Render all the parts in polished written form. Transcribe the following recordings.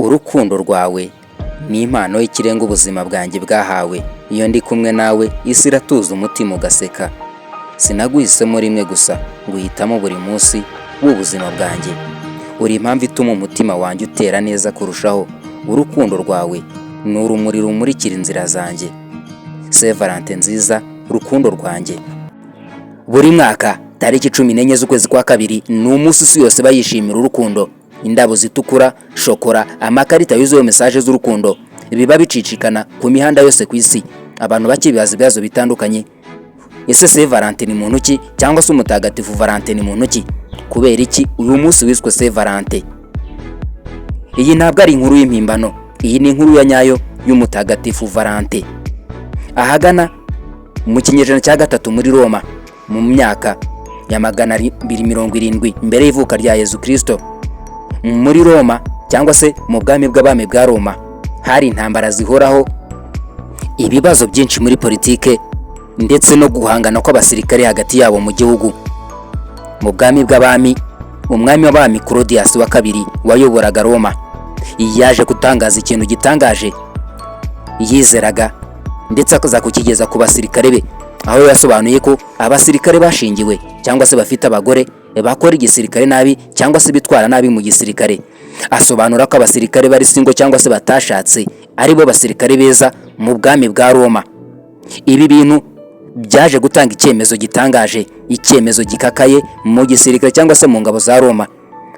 Urukundo rwawe ni impano y'ikirenga ubuzima bwanjye bwahawe. Iyo ndi kumwe nawe isi iratuza umutima ugaseka. Sinaguhisemo rimwe gusa, nguhitamo buri munsi w'ubuzima bwanjye. Uri impamvu ituma umutima wanjye utera neza kurushaho. Urukundo rwawe ni urumuri rumurikira inzira zanjye. Saint Valentin nziza, rukundo rwanjye. Buri mwaka tariki 14 z'ukwezi kwa kabiri ni umunsi isi yose bayishimira urukundo. Indabo zitukura, shokora, amakarita yuzuye message z'urukundo biba bicicikana ku mihanda yose ku isi. Abantu bakibaza ibibazo bitandukanye. Ese Saint Valentin ni muntu ki, cyangwa se umutagatifu Valentin ni muntu ki? Kubera iki uyu munsi wiswe Saint Valentin? Iyi ntabwo ari inkuru y'impimbano, iyi ni inkuru ya nyayo y'umutagatifu Valentin. Ahagana mu kinyejana cya gatatu muri Roma, mu myaka ya 270 mbere y'ivuka rya Yezu Kristo, muri Roma cyangwa se mu bwami bw'abami bwa Roma, hari intambara zihoraho, ibibazo byinshi muri politike, ndetse no guhangana kw'abasirikare hagati yabo mu gihugu. Mu bwami bw'abami, umwami w'abami Claudius wa kabiri wayoboraga Roma yaje gutangaza ikintu gitangaje. Yizeraga ndetse akaza kukigeza ku basirikare be, aho yasobanuye ko abasirikare bashingiwe cyangwa se bafite abagore bakora igisirikare nabi cyangwa se bitwara nabi mu gisirikare. Asobanura ko abasirikare bari singo cyangwa se batashatse ari bo basirikare beza mu bwami bwa Roma. Ibi bintu byaje gutanga icyemezo gitangaje, icyemezo gikakaye mu gisirikare cyangwa se mu ngabo za Roma,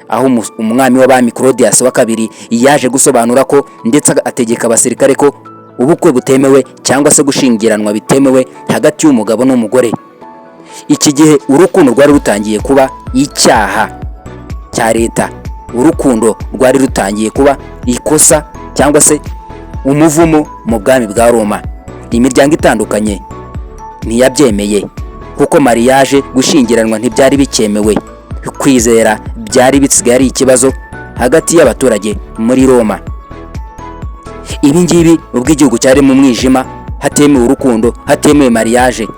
aho umwami w'abami Claudius wa kabiri yaje gusobanura ko ndetse ategeka abasirikare ko ubukwe butemewe cyangwa se gushingiranwa bitemewe hagati y'umugabo n'umugore. Iki gihe urukundo rwari rutangiye kuba icyaha cya leta. Urukundo rwari rutangiye kuba ikosa cyangwa se umuvumo mu bwami bwa Roma. Imiryango itandukanye ntiyabyemeye kuko mariage, gushingiranwa ntibyari bikemewe. Kwizera byari bisigaye ari ikibazo hagati y'abaturage muri Roma. Ibi ngibi ubwo igihugu cyari mu mwijima, hatemewe urukundo, hatemewe mariage,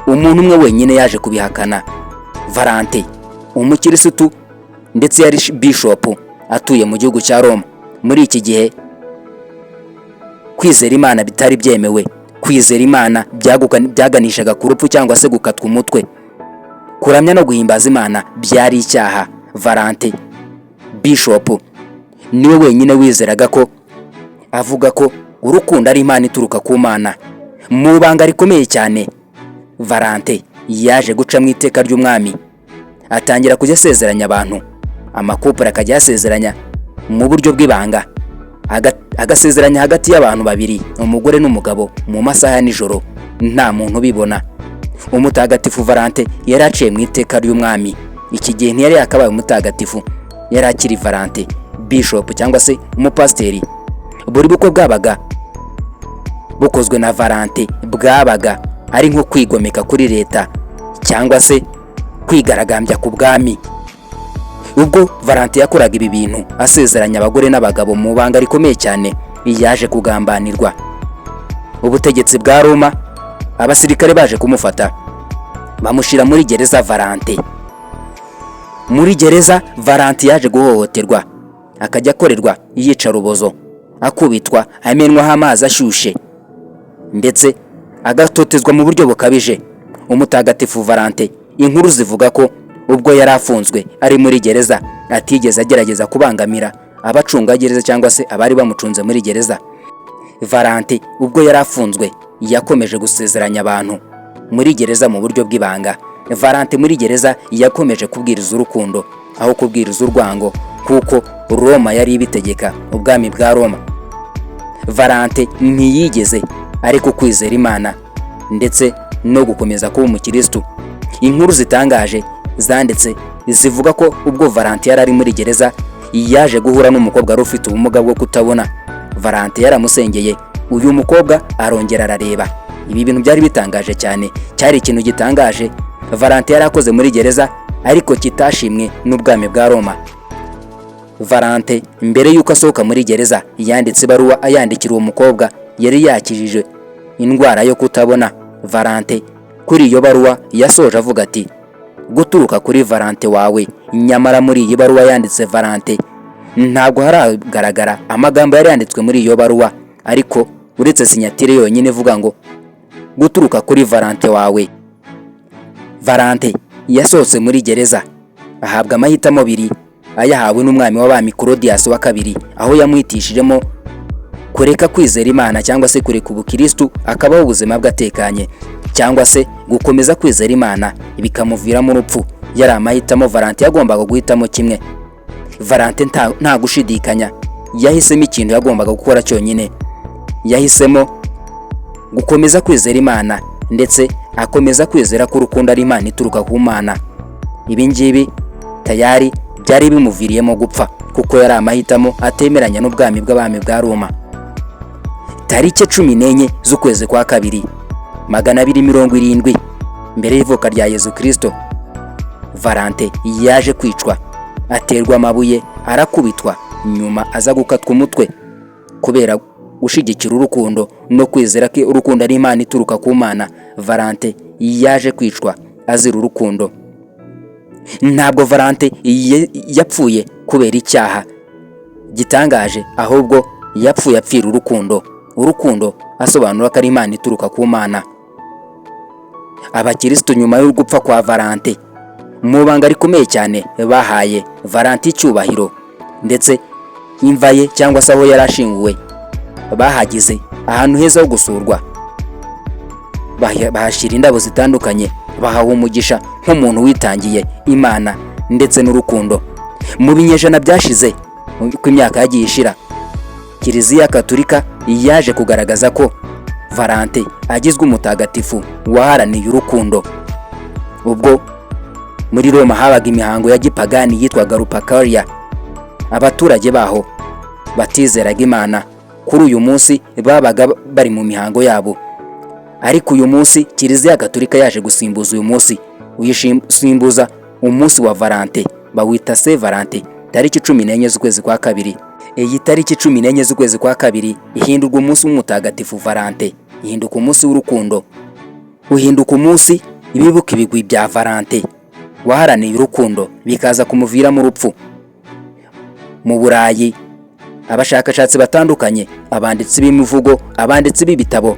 umuntu umwe wenyine yaje kubihakana. Valentin, umukirisitu ndetse yari bishop atuye mu gihugu cya Roma. Muri iki gihe kwizera Imana bitari byemewe. Kwizera Imana byaganishaga ku rupfu cyangwa se gukatwa umutwe. Kuramya no guhimbaza Imana byari icyaha. Valentin bishop niwe wenyine wizeraga ko, avuga ko urukundo ari Imana ituruka ku Mana. Mu banga rikomeye cyane, Valentin yaje guca mu iteka ry'umwami, atangira kujya asezeranya abantu. Amakupura akajya yasezeranya mu buryo bw'ibanga, agasezeranya hagati y'abantu babiri, umugore n'umugabo, mu masaha ya nijoro, nta muntu ubibona. Umutagatifu Valentin yari aciye mu iteka ry'umwami. Iki gihe ntiyari yakabaye umutagatifu, yari akiri Valentin bishop cyangwa se umupasiteri. Buri bukwe bwabaga bukozwe na Valentin bwabaga ari nko kwigomeka kuri leta cyangwa se kwigaragambya ku bwami. Ubwo Valentin yakoraga ibi bintu asezeranya abagore n'abagabo mu banga rikomeye cyane, yaje kugambanirwa. Ubutegetsi bwa Roma, abasirikare baje kumufata bamushira muri gereza Valentin. Muri gereza Valentin yaje guhohoterwa, akajya akorerwa yica rubozo, akubitwa, amenwaho amazi ashyushye, ndetse agatotezwa mu buryo bukabije. Umutagatifu Valentin, inkuru zivuga ko ubwo yari afunzwe ari muri gereza atigeze agerageza kubangamira abacunga gereza cyangwa se abari bamucunze muri gereza. Valentin ubwo yari afunzwe yakomeje gusezeranya abantu muri gereza mu buryo bw'ibanga. Valentin muri gereza yakomeje kubwiriza urukundo aho kubwiriza urwango, kuko Roma yari ibitegeka, ubwami bwa Roma. Valentin ntiyigeze ariko kwizera Imana ndetse no gukomeza kuba umukristo. Inkuru zitangaje zanditse zivuga ko ubwo Valentin yari ari muri gereza yaje guhura n'umukobwa wari ufite ubumuga bwo kutabona. Valentin yaramusengeye, uyu mukobwa arongera arareba. Ibi bintu byari bitangaje cyane, cyari ikintu gitangaje Valentin yari akoze muri gereza ariko kitashimwe n'ubwami bwa Roma. Valentin mbere yuko asohoka muri gereza yanditse ibaruwa ayandikira uwo mukobwa yari yakijije indwara yo kutabona. Valentin kuri iyo baruwa yasoje avuga ati, guturuka kuri Valentin wawe. Nyamara muri iyi baruwa yanditse Valentin ntabwo haragaragara amagambo yari yanditswe muri iyo baruwa, ariko uretse sinyatire yonyine ivuga ngo guturuka kuri Valentin wawe. Valentin yasohotse muri gereza ahabwa amahitamo abiri ayahawe n'umwami w'abami Claudius wa kabiri, aho yamwitishijemo kureka kwizera Imana cyangwa se kureka ubukristu akabaho ubuzima bw'atekanye, cyangwa se gukomeza kwizera Imana bikamuviramo urupfu. Yari amahitamo Valentin yagombaga guhitamo kimwe. Valentin nta gushidikanya yahisemo ikintu yagombaga gukora cyonyine. Yahisemo gukomeza kwizera Imana, ndetse akomeza kwizera ko urukundo ari Imana ituruka ku Mana. Ibi ngibi tayari byari bimuviriyemo gupfa, kuko yari amahitamo atemeranya n'ubwami bw'abami bwa Roma. Tariki 14 z'ukwezi kwa kabiri 270 mbere y'ivuka rya Yezu Kristo, Valentin yaje kwicwa, aterwa amabuye, arakubitwa, nyuma aza gukatwa umutwe kubera gushigikira urukundo no kwizera ko urukundo ari Imana ituruka ku Mana. Valentin yaje kwicwa azira urukundo. Ntabwo Valentin yapfuye kubera icyaha gitangaje, ahubwo yapfuye apfira urukundo. Urukundo asobanura ko ari Imana ituruka ku Mana. Abakristo nyuma yo gupfa kwa Valentin, mu banga rikomeye cyane bahaye Valentin icyubahiro, ndetse imva ye cyangwa se aho yari ashinguwe bahagize ahantu heza ho gusurwa. Bahashyira indabo zitandukanye, bahaha umugisha nk'umuntu witangiye Imana ndetse n'urukundo. Mu binyejana byashize, uko imyaka yagiye ishira, Kiliziya Gatolika yaje kugaragaza ko Valentin agizwe umutagatifu waharaniye urukundo. Ubwo muri Roma habaga imihango ya gipagani yitwaga Lupercalia. Abaturage baho batizeraga Imana kuri uyu munsi babaga bari mu mihango yabo, ariko uyu munsi Kiliziya Gatolika yaje gusimbuza uyu munsi, uyisimbuza umunsi wa Valentin, bawita Saint Valentin, tariki 14 z'ukwezi kwa kabiri. Iyi tariki 14 z'ukwezi kwa kabiri ihindurwa umunsi w'umutagatifu Valentin, ihinduka umunsi w'urukundo, uhinduka umunsi ibibuka ibigwi bya Valentin waharaniye urukundo bikaza kumuviramo urupfu. Mu Burayi abashakashatsi batandukanye, abanditsi b'imivugo, abanditsi b'ibitabo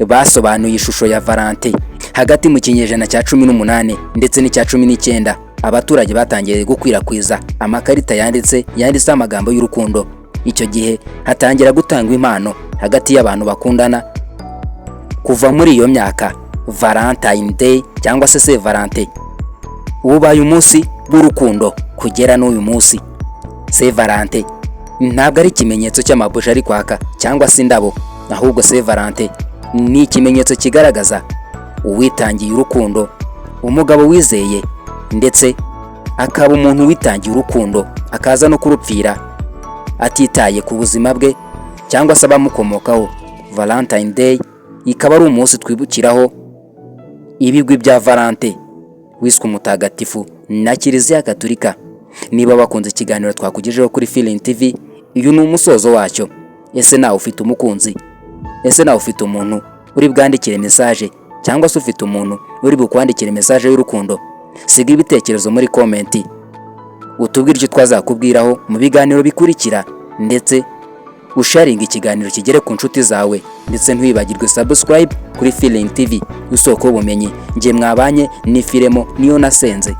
basobanuye ishusho ya Valentin. Hagati mu kinyejana cya 18 ndetse n'icya 19, abaturage batangiye gukwirakwiza amakarita yanditse amagambo y'urukundo. Icyo gihe hatangira gutangwa impano hagati y'abantu bakundana. Kuva muri iyo myaka, Valentine Day cyangwa se Saint Valentin ubaye umunsi w'urukundo kugera n'uyu munsi. Saint Valentin ntabwo ari ikimenyetso cy'amabuji ari kwaka cyangwa se indabo, ahubwo Saint Valentin ni ikimenyetso kigaragaza uwitangiye urukundo, umugabo wizeye, ndetse akaba umuntu witangiye urukundo akaza no kurupfira atitaye ku buzima bwe cyangwa se abamukomokaho. Valentine Day ikaba ari umunsi twibukiraho ibigwi bya Valentin wiswe umutagatifu na Kiliziya Gatolika. Niba bakunze ikiganiro twakugejeho kuri Feeling TV, uyu ni umusozo wacyo. Ese nawe ufite umukunzi? Ese nawe ufite umuntu uri bwandikire message, cyangwa se ufite umuntu uri bukwandikire message y'urukundo? Siga ibitekerezo muri comment, utubwire icyo twazakubwiraho mu biganiro bikurikira, ndetse usharinga ikiganiro kigere ku nshuti zawe, ndetse ntiwibagirwe subscribe kuri Feeling TV, usoko ubumenyi. Nge mwabanye ni Filemo niyo nasenze.